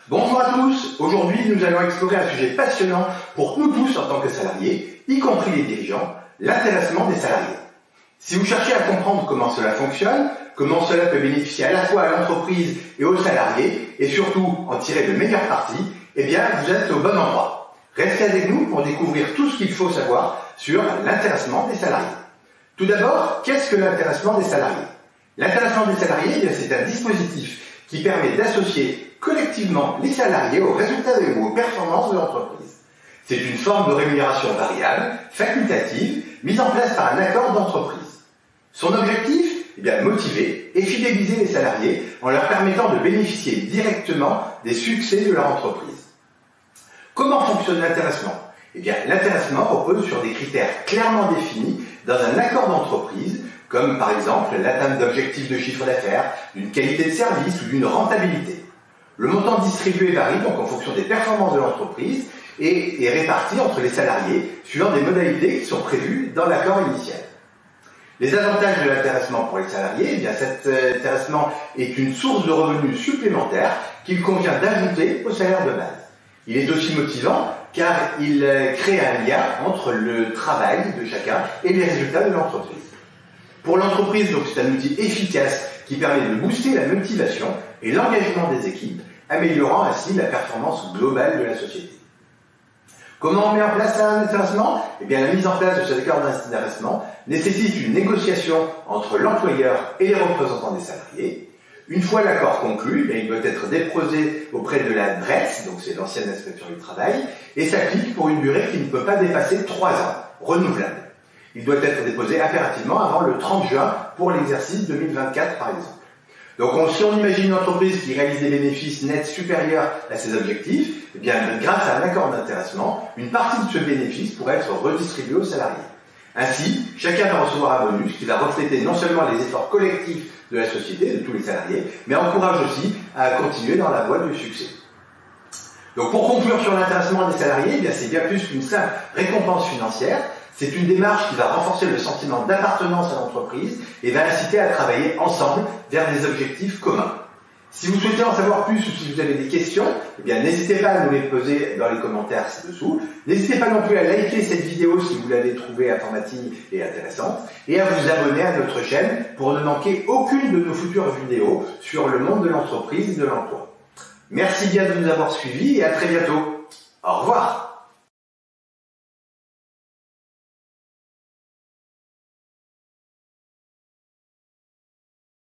Bonjour à tous, aujourd'hui nous allons explorer un sujet passionnant pour nous tous en tant que salariés, y compris les dirigeants, l'intéressement des salariés. Si vous cherchez à comprendre comment cela fonctionne, comment cela peut bénéficier à la fois à l'entreprise et aux salariés, et surtout en tirer le meilleur parti, eh bien vous êtes au bon endroit. Restez avec nous pour découvrir tout ce qu'il faut savoir sur l'intéressement des salariés. Tout d'abord, qu'est-ce que l'intéressement des salariés? L'intéressement des salariés, c'est un dispositif qui permet d'associer collectivement les salariés aux résultats ou aux performances de l'entreprise. C'est une forme de rémunération variable, facultative, mise en place par un accord d'entreprise. Son objectif, motiver et fidéliser les salariés en leur permettant de bénéficier directement des succès de leur entreprise. Comment fonctionne l'intéressement? L'intéressement repose sur des critères clairement définis dans un accord d'entreprise, comme par exemple l'atteinte d'objectifs de chiffre d'affaires, d'une qualité de service ou d'une rentabilité. Le montant distribué varie donc en fonction des performances de l'entreprise et est réparti entre les salariés suivant des modalités qui sont prévues dans l'accord initial. Les avantages de l'intéressement pour les salariés, cet intéressement est une source de revenus supplémentaire qu'il convient d'ajouter au salaire de base. Il est aussi motivant car il crée un lien entre le travail de chacun et les résultats de l'entreprise. Pour l'entreprise, donc, c'est un outil efficace qui permet de booster la motivation et l'engagement des équipes, améliorant ainsi la performance globale de la société. Comment on met en place un intéressement? La mise en place de cet accord d'intéressement nécessite une négociation entre l'employeur et les représentants des salariés. Une fois l'accord conclu, il doit être déposé auprès de la DRES, donc c'est l'ancienne inspection du travail, et s'applique pour une durée qui ne peut pas dépasser 3 ans, renouvelable. Il doit être déposé impérativement avant le 30 juin pour l'exercice 2024 par exemple. Donc si on imagine une entreprise qui réalise des bénéfices nets supérieurs à ses objectifs, grâce à un accord d'intéressement, une partie de ce bénéfice pourrait être redistribuée aux salariés. Ainsi, chacun va recevoir un bonus qui va refléter non seulement les efforts collectifs de la société, de tous les salariés, mais encourage aussi à continuer dans la voie du succès. Donc pour conclure sur l'intéressement des salariés, c'est bien plus qu'une simple récompense financière. C'est une démarche qui va renforcer le sentiment d'appartenance à l'entreprise et va inciter à travailler ensemble vers des objectifs communs. Si vous souhaitez en savoir plus ou si vous avez des questions, n'hésitez pas à nous les poser dans les commentaires ci-dessous. N'hésitez pas non plus à liker cette vidéo si vous l'avez trouvée informative et intéressante et à vous abonner à notre chaîne pour ne manquer aucune de nos futures vidéos sur le monde de l'entreprise et de l'emploi. Merci bien de nous avoir suivis et à très bientôt. Au revoir.